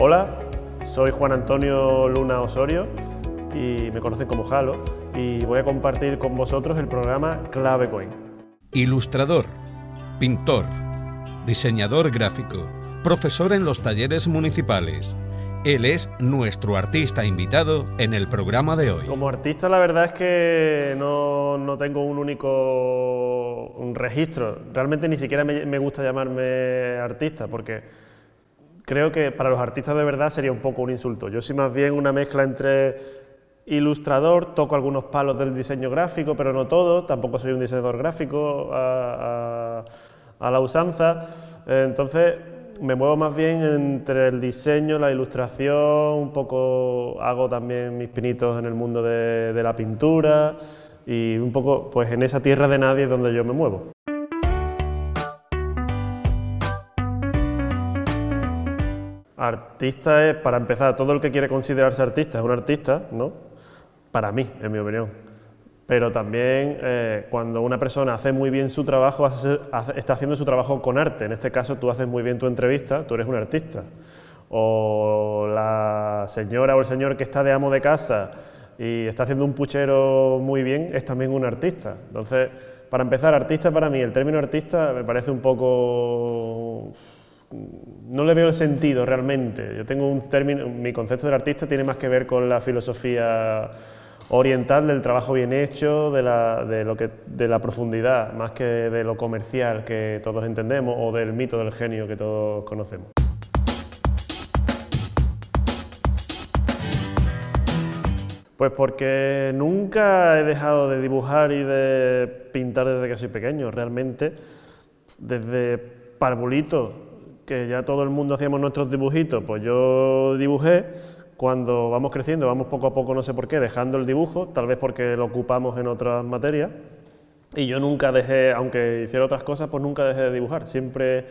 Hola, soy Juan Antonio Luna Osorio y me conocen como Jalo y voy a compartir con vosotros el programa Clave Coin. Ilustrador, pintor, diseñador gráfico, profesor en los talleres municipales. Él es nuestro artista invitado en el programa de hoy. Como artista la verdad es que no tengo un único registro. Realmente ni siquiera me gusta llamarme artista porque creo que para los artistas de verdad sería un poco un insulto. Yo soy más bien una mezcla entre ilustrador, toco algunos palos del diseño gráfico, pero no todo, tampoco soy un diseñador gráfico a la usanza. Entonces me muevo más bien entre el diseño, la ilustración, un poco hago también mis pinitos en el mundo de la pintura y un poco pues en esa tierra de nadie es donde yo me muevo. Artista es, para empezar, todo el que quiere considerarse artista es un artista, ¿no? Para mí, en mi opinión. Pero también cuando una persona hace muy bien su trabajo, está haciendo su trabajo con arte. En este caso, tú haces muy bien tu entrevista, tú eres un artista. O la señora o el señor que está de amo de casa y está haciendo un puchero muy bien, es también un artista. Entonces, para empezar, artista para mí, el término artista me parece un poco... No le veo el sentido realmente. Yo tengo un término, mi concepto del artista tiene más que ver con la filosofía oriental del trabajo bien hecho, de la profundidad, más que de lo comercial que todos entendemos o del mito del genio que todos conocemos. Pues porque nunca he dejado de dibujar y de pintar desde que soy pequeño, realmente desde parvulito, que ya todo el mundo hacíamos nuestros dibujitos, pues yo dibujé. Cuando vamos creciendo, vamos poco a poco, no sé por qué, dejando el dibujo, tal vez porque lo ocupamos en otras materias, y yo nunca dejé, aunque hiciera otras cosas, pues nunca dejé de dibujar. Siempre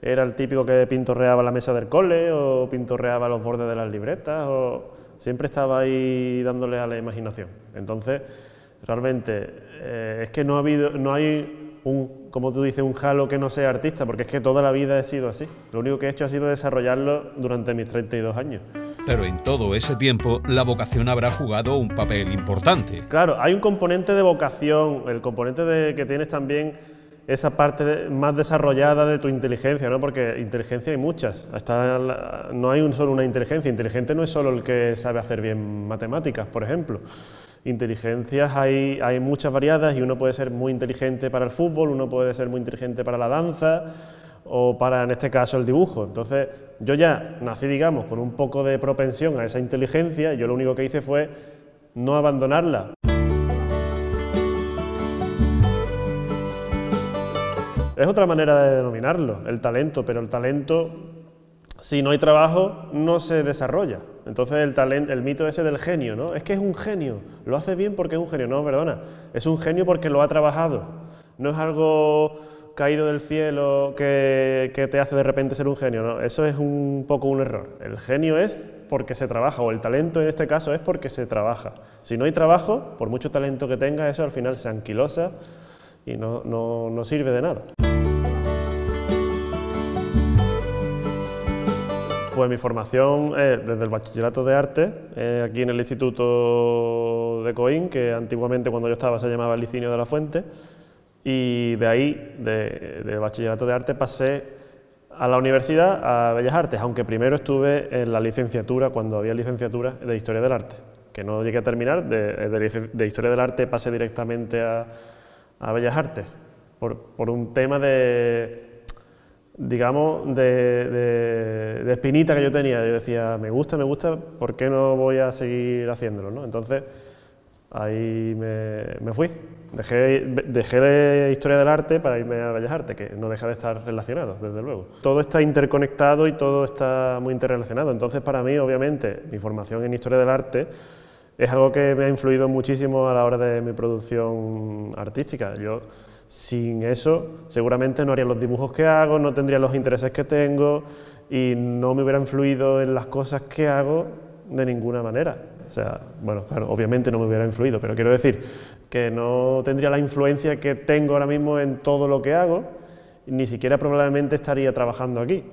era el típico que pintorreaba la mesa del cole, o pintorreaba los bordes de las libretas, o siempre estaba ahí dándole a la imaginación. Entonces, realmente, es que no hay como tú dices, un Jalo que no sea artista, porque es que toda la vida he sido así. Lo único que he hecho ha sido desarrollarlo durante mis 32 años. Pero en todo ese tiempo, la vocación habrá jugado un papel importante. Claro, hay un componente de vocación, el componente de que tienes también esa parte más desarrollada de tu inteligencia, ¿no? Porque inteligencia hay muchas, no hay solo una inteligencia. Inteligente no es solo el que sabe hacer bien matemáticas, por ejemplo. Inteligencias hay muchas variadas y uno puede ser muy inteligente para el fútbol, uno puede ser muy inteligente para la danza o para, en este caso, el dibujo. Entonces, yo ya nací, digamos, con un poco de propensión a esa inteligencia y yo lo único que hice fue no abandonarla. Es otra manera de denominarlo, el talento, pero el talento, si no hay trabajo, no se desarrolla. Entonces el mito ese del genio, ¿no? Es que es un genio, lo hace bien porque es un genio. No, perdona, es un genio porque lo ha trabajado. No es algo caído del cielo que te hace de repente ser un genio, no, eso es un poco un error. El genio es porque se trabaja, o el talento en este caso es porque se trabaja. Si no hay trabajo, por mucho talento que tenga, eso al final se anquilosa y no sirve de nada. Pues mi formación es desde el bachillerato de arte, aquí en el Instituto de Coín, que antiguamente cuando yo estaba se llamaba Licinio de la Fuente, y de ahí, de bachillerato de arte, pasé a la universidad, a Bellas Artes, aunque primero estuve en la licenciatura, cuando había licenciatura de Historia del Arte, que no llegué a terminar. De Historia del Arte pasé directamente a Bellas Artes, por un tema digamos, de espinita que yo tenía. Yo decía, me gusta, ¿por qué no voy a seguir haciéndolo, ¿no? Entonces, ahí me fui. Dejé Historia del Arte para irme a Bellas Artes, que no deja de estar relacionado, desde luego. Todo está interconectado y todo está muy interrelacionado. Entonces, para mí, obviamente, mi formación en Historia del Arte es algo que me ha influido muchísimo a la hora de mi producción artística. Yo, sin eso, seguramente no haría los dibujos que hago, no tendría los intereses que tengo y no me hubiera influido en las cosas que hago de ninguna manera. O sea, bueno, claro, obviamente no me hubiera influido, pero quiero decir que no tendría la influencia que tengo ahora mismo en todo lo que hago ni siquiera probablemente estaría trabajando aquí.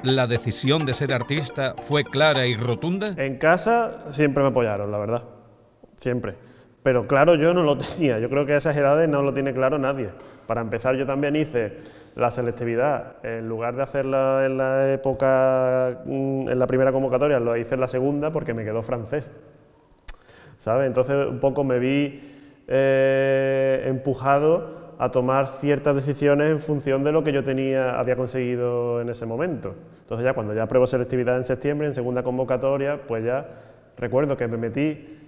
¿La decisión de ser artista fue clara y rotunda? En casa siempre me apoyaron, la verdad, siempre. Pero claro, yo no lo tenía, yo creo que a esas edades no lo tiene claro nadie. Para empezar, yo también hice la selectividad, en lugar de hacerla en la época, en la primera convocatoria, lo hice en la segunda porque me quedó francés, ¿sabes? Entonces un poco me vi empujado a tomar ciertas decisiones en función de lo que yo había conseguido en ese momento. Entonces ya cuando ya apruebo selectividad en septiembre, en segunda convocatoria, pues ya recuerdo que me metí.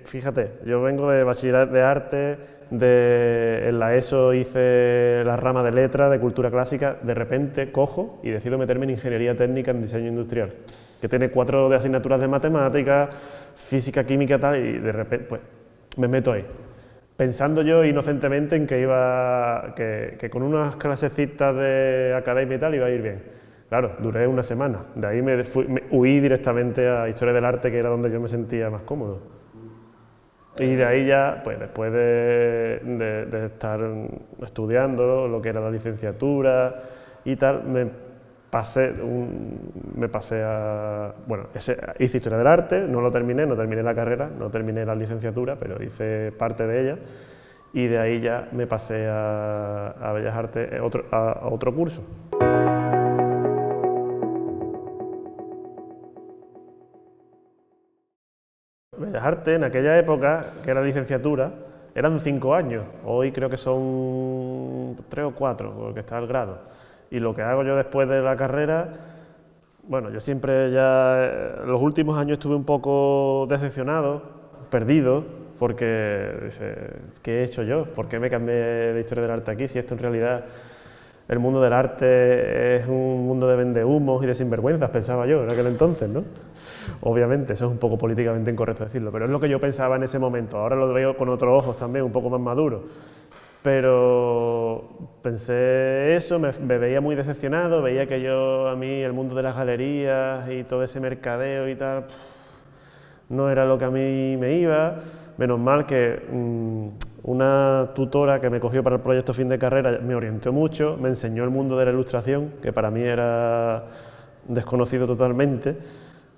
Fíjate, yo vengo de bachillerato de arte, en la ESO hice la rama de letras, de cultura clásica, de repente cojo y decido meterme en ingeniería técnica en diseño industrial, que tiene 4 de asignaturas de matemáticas, física, química, tal, y de repente pues me meto ahí, pensando yo inocentemente en que con unas clasecitas de academia y tal iba a ir bien. Claro, duré una semana, de ahí me huí directamente a Historia del Arte, que era donde yo me sentía más cómodo. Y de ahí ya, pues después de estar estudiando lo que era la licenciatura y tal, me pasé a... Bueno, hice Historia del Arte, no terminé la carrera, no terminé la licenciatura, pero hice parte de ella, y de ahí ya me pasé a Bellas Artes, a otro curso. Bellas Artes, en aquella época, que era licenciatura, eran 5 años, hoy creo que son 3 o 4, porque está el grado. Y lo que hago yo después de la carrera, bueno, yo siempre ya, los últimos años estuve un poco decepcionado, perdido, porque dice, ¿qué he hecho yo? ¿Por qué me cambié de Historia del Arte aquí? Si esto en realidad, el mundo del arte es un mundo de vendehumos y de sinvergüenzas, pensaba yo en aquel entonces, ¿no? Obviamente, eso es un poco políticamente incorrecto decirlo, pero es lo que yo pensaba en ese momento. Ahora lo veo con otros ojos también, un poco más maduro. Pero pensé eso, me veía muy decepcionado, veía que a mí el mundo de las galerías y todo ese mercadeo y tal, no era lo que a mí me iba. Menos mal que una tutora que me cogió para el proyecto fin de carrera me orientó mucho, me enseñó el mundo de la ilustración, que para mí era desconocido totalmente.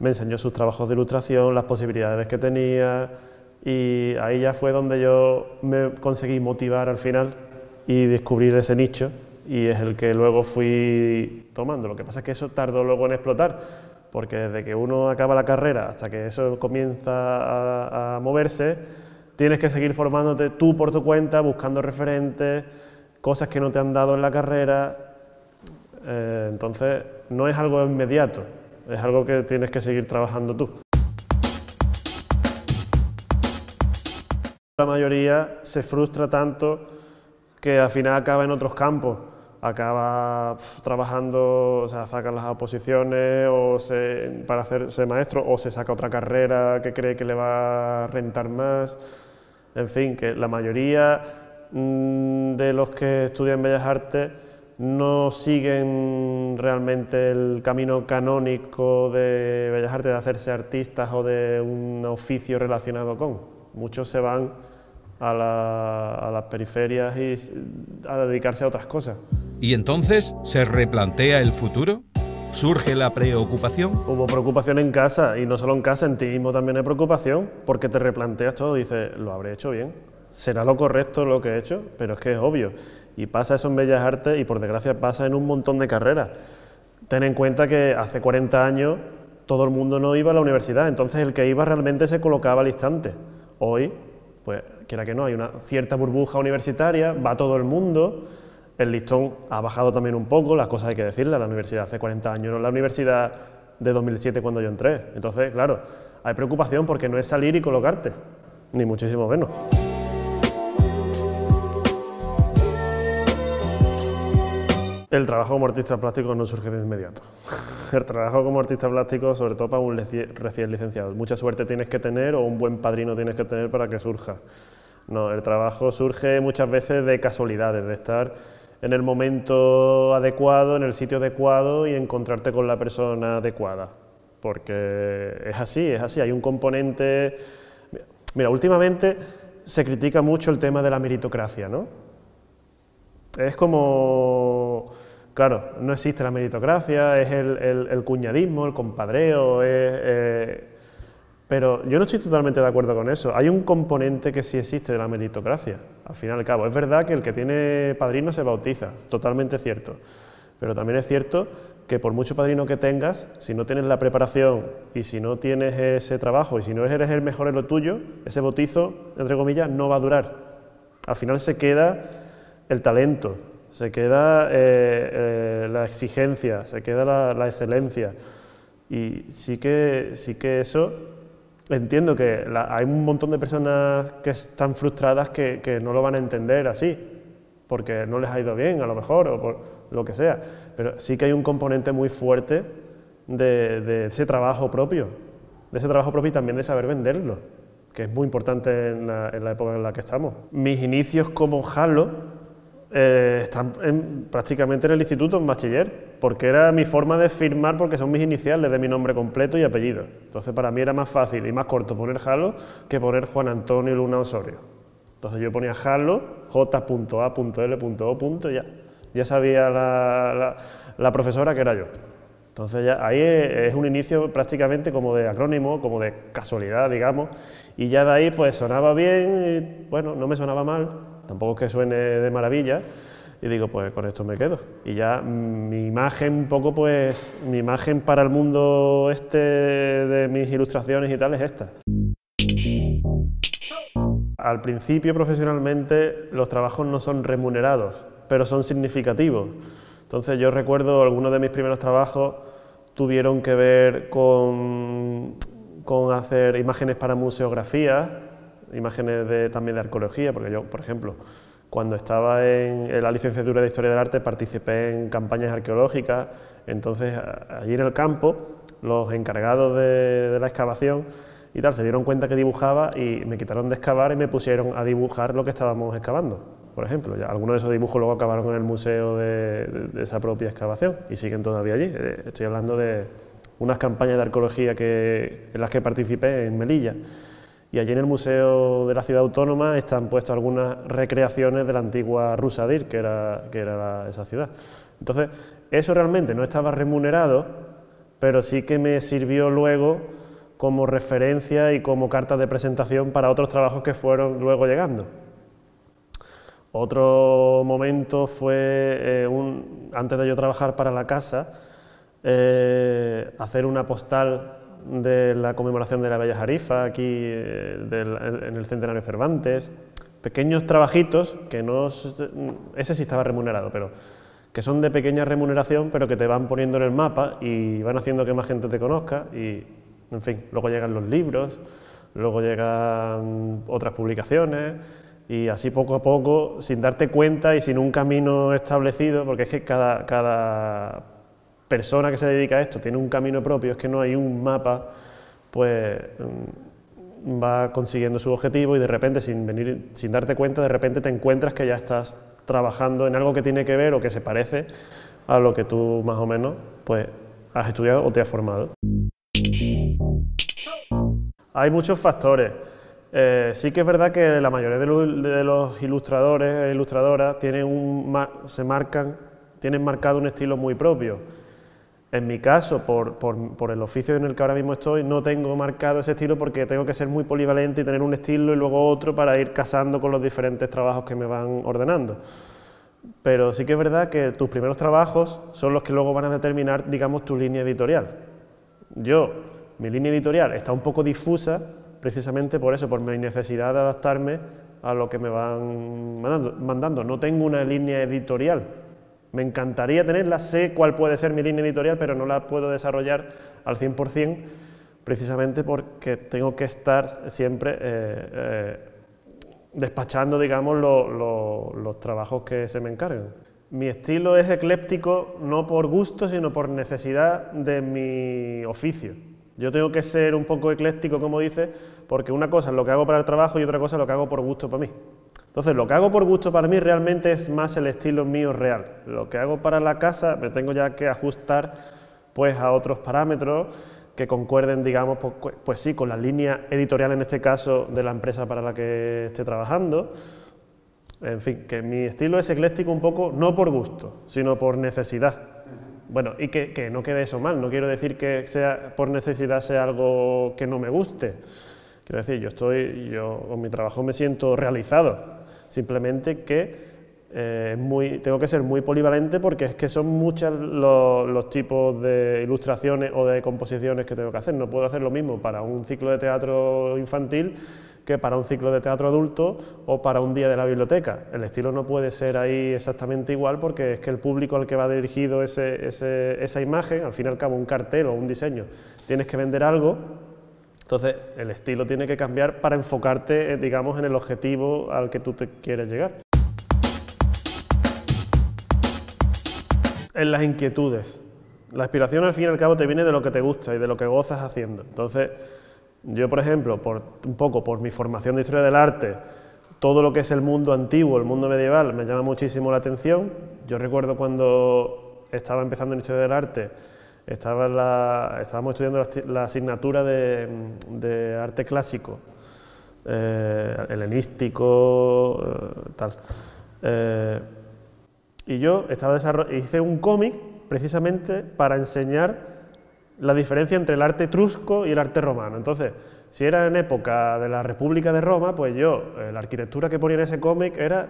Me enseñó sus trabajos de ilustración, las posibilidades que tenía, y ahí ya fue donde yo me conseguí motivar al final y descubrir ese nicho, y es el que luego fui tomando. Lo que pasa es que eso tardó luego en explotar, porque desde que uno acaba la carrera hasta que eso comienza a moverse, tienes que seguir formándote tú por tu cuenta, buscando referentes, cosas que no te han dado en la carrera, entonces no es algo inmediato. Es algo que tienes que seguir trabajando tú. La mayoría se frustra tanto que al final acaba en otros campos, acaba trabajando, o sea, saca las oposiciones para hacerse maestro, o se saca otra carrera que cree que le va a rentar más. En fin, que la mayoría de los que estudian Bellas Artes no siguen realmente el camino canónico de Bellas Artes, de hacerse artistas o de un oficio relacionado con. Muchos se van a las periferias y a dedicarse a otras cosas. ¿Y entonces se replantea el futuro? ¿Surge la preocupación? Hubo preocupación en casa, y no solo en casa, en ti mismo también hay preocupación, porque te replanteas todo y dices, ¿lo habré hecho bien? ¿Será lo correcto lo que he hecho? Pero es que es obvio. Y pasa eso en Bellas Artes y por desgracia pasa en un montón de carreras. Ten en cuenta que hace 40 años todo el mundo no iba a la universidad, entonces el que iba realmente se colocaba al instante. Hoy, pues quiera que no, hay una cierta burbuja universitaria, va todo el mundo, el listón ha bajado también un poco, las cosas hay que decirle, la universidad hace 40 años, no la universidad de 2007 cuando yo entré. Entonces, claro, hay preocupación porque no es salir y colocarte, ni muchísimo menos. El trabajo como artista plástico no surge de inmediato. El trabajo como artista plástico, sobre todo para un recién licenciado, mucha suerte tienes que tener o un buen padrino tienes que tener para que surja. No, el trabajo surge muchas veces de casualidades, de estar en el momento adecuado, en el sitio adecuado y encontrarte con la persona adecuada. Porque es así, hay un componente... Mira, últimamente se critica mucho el tema de la meritocracia, ¿no? Es como Claro, no existe la meritocracia, es el cuñadismo, el compadreo, pero yo no estoy totalmente de acuerdo con eso. Hay un componente que sí existe de la meritocracia, al fin y al cabo. Es verdad que el que tiene padrino se bautiza, totalmente cierto. Pero también es cierto que por mucho padrino que tengas, si no tienes la preparación y si no tienes ese trabajo y si no eres el mejor en lo tuyo, ese bautizo, entre comillas, no va a durar. Al final se queda el talento, se queda la exigencia, se queda la excelencia. Y sí que eso, entiendo que hay un montón de personas que están frustradas que no lo van a entender así, porque no les ha ido bien a lo mejor, o por lo que sea, pero sí que hay un componente muy fuerte de ese trabajo propio, y también de saber venderlo, que es muy importante en la época en la que estamos. Mis inicios como Halo están prácticamente en el instituto, en bachiller, porque era mi forma de firmar, porque son mis iniciales de mi nombre completo y apellido. Entonces para mí era más fácil y más corto poner Halo que poner Juan Antonio Luna Osorio. Entonces yo ponía Halo, J.A.L.O. Ya sabía la profesora que era yo. Entonces ya ahí es un inicio prácticamente como de acrónimo, como de casualidad, digamos, y ya de ahí pues sonaba bien, y, bueno, no me sonaba mal, tampoco es que suene de maravilla, y digo, pues con esto me quedo. Y ya mi imagen un poco, pues, mi imagen para el mundo de mis ilustraciones y tal es esta. Al principio, profesionalmente, los trabajos no son remunerados, pero son significativos. Entonces yo recuerdo algunos de mis primeros trabajos tuvieron que ver con hacer imágenes para museografía, imágenes también de arqueología, porque yo, por ejemplo, cuando estaba en la licenciatura de Historia del Arte participé en campañas arqueológicas, entonces allí en el campo los encargados de la excavación y tal se dieron cuenta que dibujaba y me quitaron de excavar y me pusieron a dibujar lo que estábamos excavando. Por ejemplo, ya algunos de esos dibujos luego acabaron en el museo de esa propia excavación y siguen todavía allí. Estoy hablando de unas campañas de arqueología en las que participé en Melilla. Y allí en el Museo de la Ciudad Autónoma están puestas algunas recreaciones de la antigua Rusadir, que era esa ciudad. Entonces, eso realmente no estaba remunerado, pero sí que me sirvió luego como referencia y como carta de presentación para otros trabajos que fueron luego llegando. Otro momento fue, antes de yo trabajar para la casa, hacer una postal de la conmemoración de la Bella Jarifa, aquí en el Centenario Cervantes. Pequeños trabajitos, que ese sí estaba remunerado, pero que son de pequeña remuneración, pero que te van poniendo en el mapa y van haciendo que más gente te conozca y, en fin, luego llegan los libros, luego llegan otras publicaciones. Y así poco a poco, sin darte cuenta y sin un camino establecido, porque es que cada persona que se dedica a esto tiene un camino propio, es que no hay un mapa, pues va consiguiendo su objetivo y de repente, sin darte cuenta, de repente te encuentras que ya estás trabajando en algo que tiene que ver o que se parece a lo que tú más o menos pues, has estudiado o te has formado. Hay muchos factores. Sí que es verdad que la mayoría de los ilustradores e ilustradoras tienen marcado un estilo muy propio. En mi caso, por el oficio en el que ahora mismo estoy, no tengo marcado ese estilo porque tengo que ser muy polivalente y tener un estilo y luego otro para ir casando con los diferentes trabajos que me van ordenando. Pero sí que es verdad que tus primeros trabajos son los que luego van a determinar, digamos, tu línea editorial. Mi línea editorial está un poco difusa, precisamente por eso, por mi necesidad de adaptarme a lo que me van mandando. No tengo una línea editorial. Me encantaría tenerla, sé cuál puede ser mi línea editorial, pero no la puedo desarrollar al 100%, precisamente porque tengo que estar siempre despachando, digamos, los trabajos que se me encargan. Mi estilo es ecléptico no por gusto, sino por necesidad de mi oficio. Yo tengo que ser un poco ecléctico, como dice, porque una cosa es lo que hago para el trabajo y otra cosa es lo que hago por gusto para mí. Entonces, lo que hago por gusto para mí realmente es más el estilo mío real. Lo que hago para la casa me tengo ya que ajustar pues, a otros parámetros que concuerden, digamos, pues sí, con la línea editorial, en este caso, de la empresa para la que esté trabajando, En fin, que mi estilo es ecléctico un poco, no por gusto, sino por necesidad. Bueno, y que no quede eso mal, no quiero decir que sea por necesidad sea algo que no me guste. Quiero decir, yo con mi trabajo me siento realizado, simplemente que tengo que ser muy polivalente porque es que son muchos los tipos de ilustraciones o de composiciones que tengo que hacer. No puedo hacer lo mismo para un ciclo de teatro infantil que para un ciclo de teatro adulto o para un día de la biblioteca. El estilo no puede ser ahí exactamente igual porque es que el público al que va dirigido esa imagen, al fin y al cabo un cartel o un diseño, tienes que vender algo. Entonces, el estilo tiene que cambiar para enfocarte, digamos, en el objetivo al que tú te quieres llegar. En las inquietudes. La inspiración, al fin y al cabo, te viene de lo que te gusta y de lo que gozas haciendo. Entonces, yo, por ejemplo, un poco por mi formación de Historia del Arte, todo lo que es el mundo antiguo, el mundo medieval, me llama muchísimo la atención. Yo recuerdo cuando estaba empezando en Historia del Arte, estábamos estudiando la asignatura de arte clásico, helenístico, tal. Y yo hice un cómic precisamente para enseñar la diferencia entre el arte etrusco y el arte romano. Entonces, si era en época de la República de Roma, pues la arquitectura que ponía en ese cómic era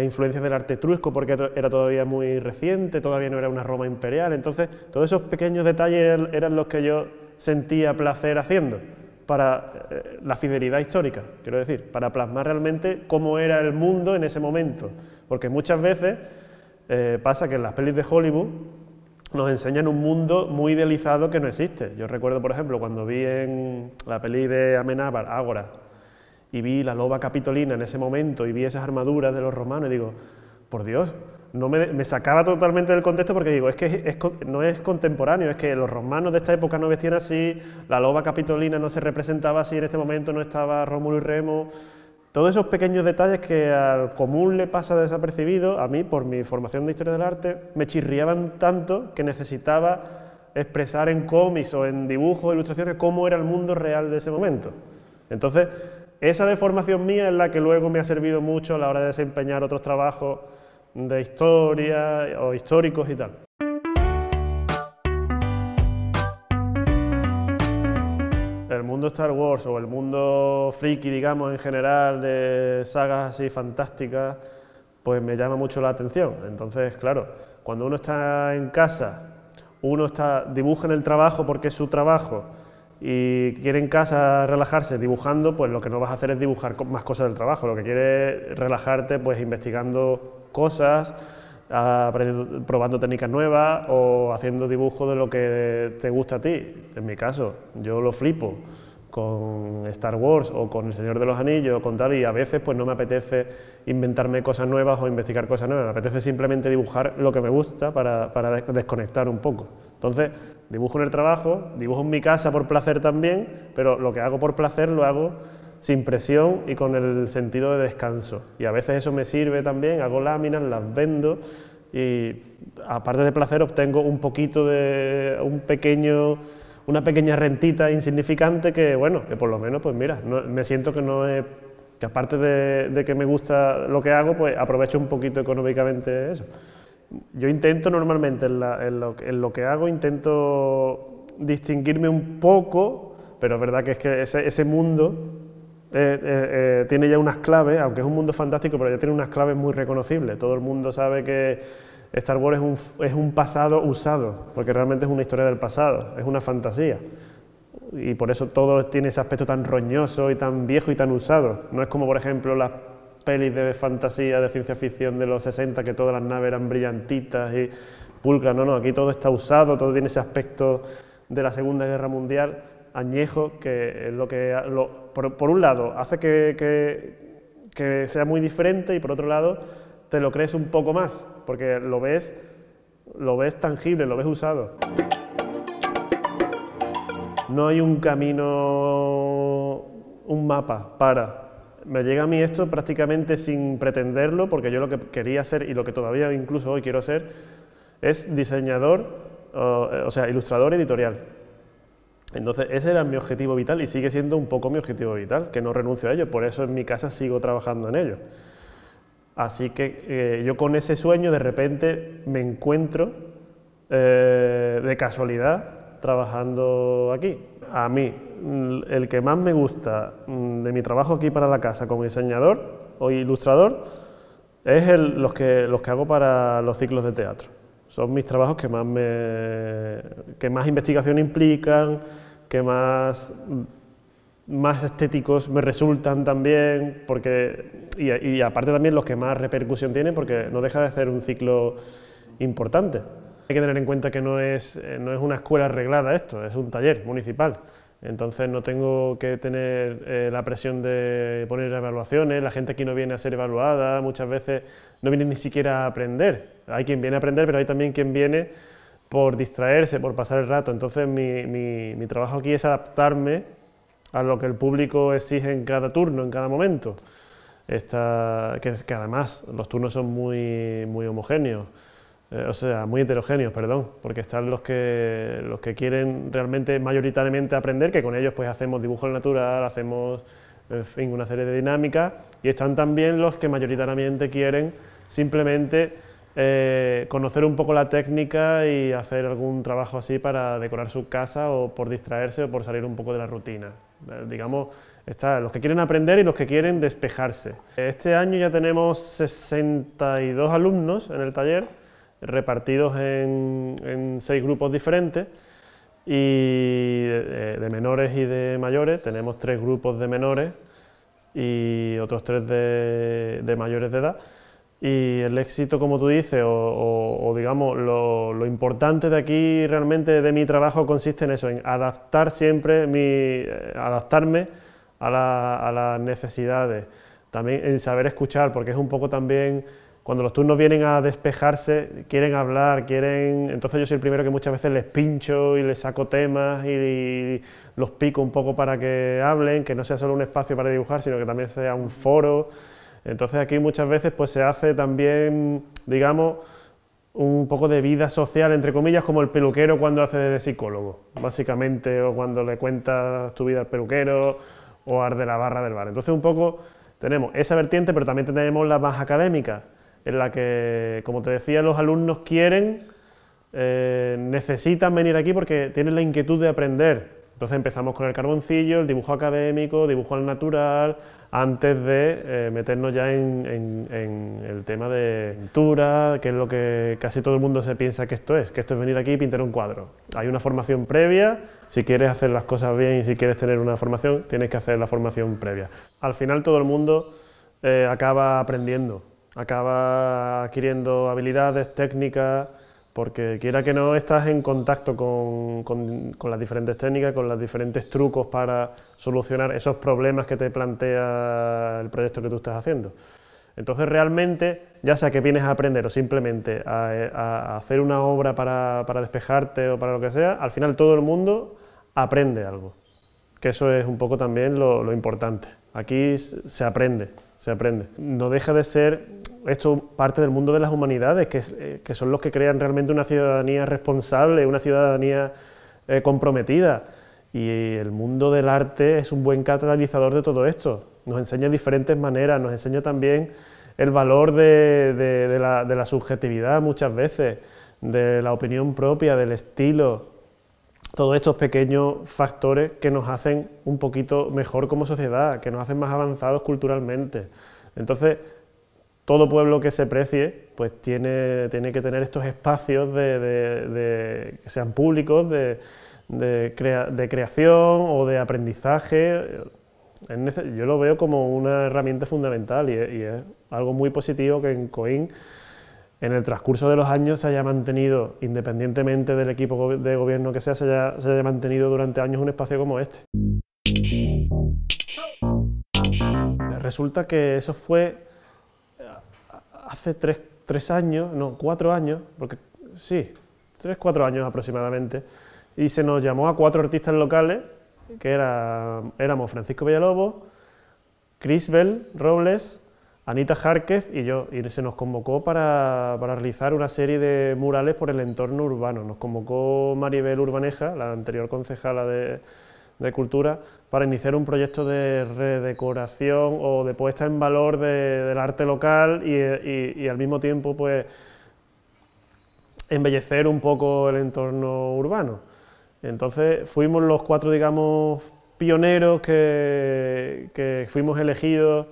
influencias del arte etrusco porque era todavía muy reciente, todavía no era una Roma imperial. Entonces, todos esos pequeños detalles eran los que yo sentía placer haciendo para la fidelidad histórica, quiero decir, para plasmar realmente cómo era el mundo en ese momento. Porque muchas veces pasa que en las pelis de Hollywood nos enseñan un mundo muy idealizado que no existe. Yo recuerdo, por ejemplo, cuando vi en la peli de Amenábar, Ágora, y vi la loba capitolina en ese momento y vi esas armaduras de los romanos y digo, por Dios, me sacaba totalmente del contexto porque digo, es que no es contemporáneo, es que los romanos de esta época no vestían así, la loba capitolina no se representaba así, en este momento no estaba Rómulo y Remo. Todos esos pequeños detalles que al común le pasa desapercibido, a mí, por mi formación de Historia del Arte, me chirriaban tanto que necesitaba expresar en cómics o en dibujos, ilustraciones, cómo era el mundo real de ese momento. Entonces, esa deformación mía es la que luego me ha servido mucho a la hora de desempeñar otros trabajos de historia o históricos y tal. El mundo Star Wars o el mundo friki, digamos, en general, de sagas así fantásticas, pues me llama mucho la atención. Entonces, claro, cuando uno está en casa, dibuja en el trabajo porque es su trabajo, y quiere en casa relajarse dibujando, pues lo que no vas a hacer es dibujar más cosas del trabajo, lo que quieres es relajarte pues investigando cosas, probando técnicas nuevas o haciendo dibujos de lo que te gusta a ti. En mi caso, yo lo flipo con Star Wars o con El Señor de los Anillos o con tal, y a veces pues no me apetece inventarme cosas nuevas o investigar cosas nuevas, me apetece simplemente dibujar lo que me gusta para desconectar un poco. Entonces, dibujo en el trabajo, dibujo en mi casa por placer también, pero lo que hago por placer lo hago sin presión y con el sentido de descanso. Y a veces eso me sirve también, hago láminas, las vendo y aparte de placer obtengo un poquito de una pequeña rentita insignificante que, bueno, que por lo menos, pues mira, me siento que aparte de que me gusta lo que hago, pues aprovecho un poquito económicamente eso. Yo intento normalmente en lo que hago, intento distinguirme un poco, pero es verdad que es que ese mundo tiene ya unas claves, aunque es un mundo fantástico, pero ya tiene unas claves muy reconocibles. Todo el mundo sabe que Star Wars es un pasado usado, porque realmente es una historia del pasado, es una fantasía. Y por eso todo tiene ese aspecto tan roñoso y tan viejo y tan usado. No es como, por ejemplo, las pelis de fantasía, de ciencia ficción de los 60, que todas las naves eran brillantitas y pulcras. No, aquí todo está usado, todo tiene ese aspecto de la Segunda Guerra Mundial, añejo, que es lo que, por un lado, hace que sea muy diferente y por otro lado, te lo crees un poco más, porque lo ves tangible, lo ves usado. No hay un camino, un mapa me llega a mí esto prácticamente sin pretenderlo, porque yo lo que quería ser y lo que todavía incluso hoy quiero ser es diseñador, o sea, ilustrador editorial. Entonces ese era mi objetivo vital y sigue siendo un poco mi objetivo vital, que no renuncio a ello, por eso en mi casa sigo trabajando en ello. Así que yo con ese sueño de repente me encuentro de casualidad trabajando aquí. A mí, el que más me gusta de mi trabajo aquí para la casa como diseñador o ilustrador es los que hago para los ciclos de teatro. Son mis trabajos que más investigación implican, que más estéticos me resultan también, y aparte también los que más repercusión tienen, porque no deja de ser un ciclo importante. Hay que tener en cuenta que no es una escuela arreglada esto, es un taller municipal. Entonces no tengo que tener la presión de poner evaluaciones, la gente aquí no viene a ser evaluada, muchas veces no viene ni siquiera a aprender. Hay quien viene a aprender, pero hay también quien viene por distraerse, por pasar el rato. Entonces mi trabajo aquí es adaptarme a lo que el público exige en cada turno, en cada momento. Que además los turnos son muy homogéneos. O sea, muy heterogéneos, perdón, porque están los que quieren realmente mayoritariamente aprender, que con ellos pues hacemos dibujo natural, hacemos en fin, una serie de dinámicas, y están también los que mayoritariamente quieren simplemente conocer un poco la técnica y hacer algún trabajo así para decorar su casa o por distraerse o por salir un poco de la rutina. Digamos, están los que quieren aprender y los que quieren despejarse. Este año ya tenemos 62 alumnos en el taller, repartidos en 6 grupos diferentes, y de menores y de mayores. Tenemos 3 grupos de menores y otros 3 de mayores de edad. Y el éxito, como tú dices, o digamos, lo importante de aquí realmente de mi trabajo consiste en eso, en adaptar siempre, adaptarme a las necesidades, también en saber escuchar, porque es un poco también, cuando los turnos vienen a despejarse, quieren hablar, entonces yo soy el primero que muchas veces les pincho y les saco temas y los pico un poco para que hablen, que no sea solo un espacio para dibujar, sino que también sea un foro. Entonces aquí muchas veces pues se hace también, digamos, un poco de vida social, entre comillas, como el peluquero cuando hace de psicólogo, básicamente, o cuando le cuentas tu vida al peluquero, o al de la barra del bar. Entonces un poco tenemos esa vertiente, pero también tenemos la más académica, en la que, como te decía, los alumnos necesitan venir aquí porque tienen la inquietud de aprender. Entonces empezamos con el carboncillo, el dibujo académico, dibujo al natural, antes de meternos ya en el tema de pintura, que es lo que casi todo el mundo se piensa que esto es venir aquí y pintar un cuadro. Hay una formación previa, si quieres hacer las cosas bien y si quieres tener una formación, tienes que hacer la formación previa. Al final todo el mundo acaba aprendiendo, acaba adquiriendo habilidades, técnicas, porque quiera que no estás en contacto con las diferentes técnicas, con los diferentes trucos para solucionar esos problemas que te plantea el proyecto que tú estás haciendo. Entonces realmente, ya sea que vienes a aprender o simplemente a hacer una obra para despejarte o para lo que sea, al final todo el mundo aprende algo, que eso es un poco también lo importante. Aquí se aprende. No deja de ser esto parte del mundo de las humanidades, que son los que crean realmente una ciudadanía responsable, una ciudadanía comprometida. Y el mundo del arte es un buen catalizador de todo esto. Nos enseña diferentes maneras, nos enseña también el valor de la subjetividad muchas veces, de la opinión propia, del estilo. Todos estos pequeños factores que nos hacen un poquito mejor como sociedad, que nos hacen más avanzados culturalmente. Entonces, todo pueblo que se precie, pues tiene que tener estos espacios que sean públicos, de creación o de aprendizaje. Yo lo veo como una herramienta fundamental y es algo muy positivo que en Coín, en el transcurso de los años, se haya mantenido, independientemente del equipo de gobierno que sea, se haya mantenido durante años un espacio como este. Resulta que eso fue hace 4 años, porque sí, 4 años aproximadamente, y se nos llamó a 4 artistas locales, que éramos Francisco Villalobos, Crisbel Robles, Anita Járquez y yo, y se nos convocó para realizar una serie de murales por el entorno urbano. Nos convocó Maribel Urbaneja, la anterior concejala de Cultura para iniciar un proyecto de redecoración o de puesta en valor del arte local y al mismo tiempo pues embellecer un poco el entorno urbano. Entonces fuimos los 4, digamos, pioneros que fuimos elegidos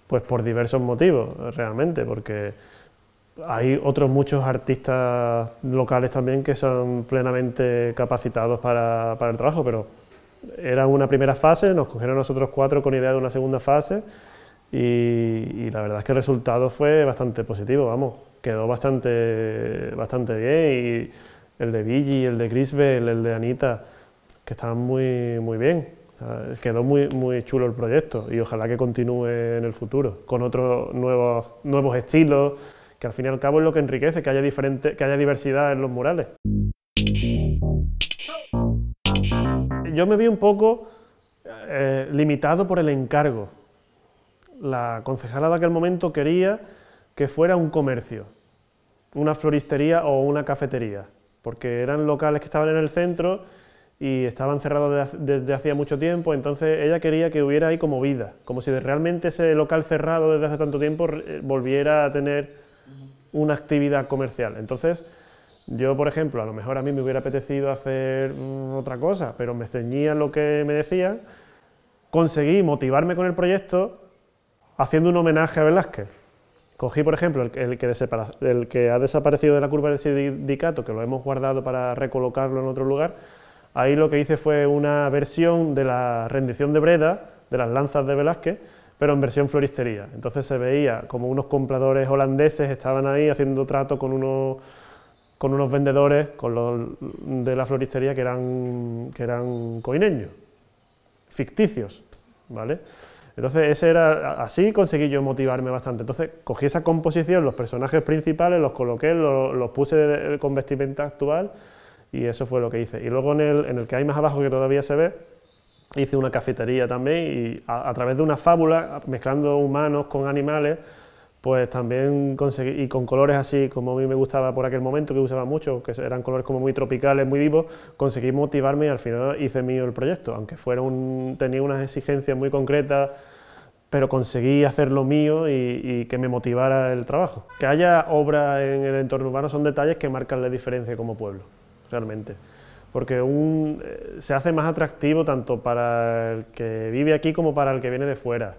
pues por diversos motivos, realmente, porque hay otros muchos artistas locales también que son plenamente capacitados para el trabajo, pero era una primera fase, nos cogieron a nosotros 4 con idea de una segunda fase y la verdad es que el resultado fue bastante positivo, vamos, quedó bastante bien, y el de Billy, el de Grisbel, el de Anita, que estaban muy bien. O sea, quedó muy chulo el proyecto y ojalá que continúe en el futuro, con otros nuevos estilos, que al fin y al cabo es lo que enriquece, que haya diversidad en los murales. Yo me vi un poco limitado por el encargo. La concejala de aquel momento quería que fuera un comercio, una floristería o una cafetería, porque eran locales que estaban en el centro y estaban cerrados desde hacía mucho tiempo, entonces ella quería que hubiera ahí como vida, como si realmente ese local cerrado desde hace tanto tiempo volviera a tener una actividad comercial. Entonces, yo, por ejemplo, a lo mejor a mí me hubiera apetecido hacer otra cosa, pero me ceñía lo que me decían, conseguí motivarme con el proyecto haciendo un homenaje a Velázquez. Cogí, por ejemplo, el que ha desaparecido de la curva del sindicato, que lo hemos guardado para recolocarlo en otro lugar. Ahí lo que hice fue una versión de la rendición de Breda, de las lanzas de Velázquez, pero en versión floristería. Entonces se veía como unos compradores holandeses estaban ahí haciendo trato con unos vendedores de la floristería que eran coineños, ficticios, ¿vale? Entonces así conseguí yo motivarme bastante. Entonces cogí esa composición, los personajes principales, los coloqué, los puse con vestimenta actual y eso fue lo que hice. Y luego en el que hay más abajo, que todavía se ve, hice una cafetería también y a través de una fábula, mezclando humanos con animales, pues también conseguí, y con colores así como a mí me gustaba por aquel momento, que usaba mucho, que eran colores como muy tropicales, muy vivos, conseguí motivarme y al final hice mío el proyecto, aunque tenía unas exigencias muy concretas, pero conseguí hacerlo mío y que me motivara el trabajo. Que haya obra en el entorno urbano son detalles que marcan la diferencia como pueblo, realmente. Porque se hace más atractivo tanto para el que vive aquí como para el que viene de fuera.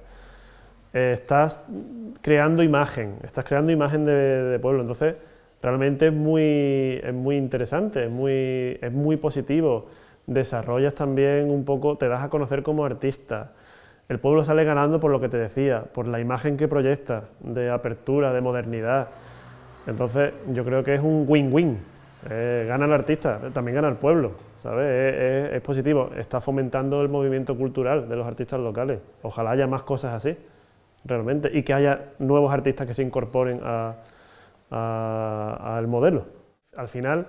Estás creando imagen de pueblo, entonces realmente es muy interesante, es muy positivo. Desarrollas también un poco, te das a conocer como artista. El pueblo sale ganando por lo que te decía, por la imagen que proyecta, de apertura, de modernidad. Entonces yo creo que es un win-win. Gana el artista, también gana el pueblo, ¿sabes? Es positivo, está fomentando el movimiento cultural de los artistas locales. Ojalá haya más cosas así, realmente, y que haya nuevos artistas que se incorporen al modelo. Al final,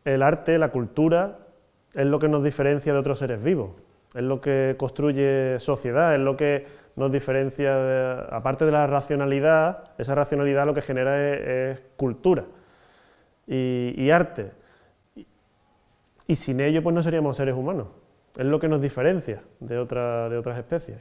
el arte, la cultura, es lo que nos diferencia de otros seres vivos, es lo que construye sociedad, es lo que nos diferencia, aparte de la racionalidad, esa racionalidad lo que genera es cultura. Y arte, y sin ello pues no seríamos seres humanos, es lo que nos diferencia de otras especies.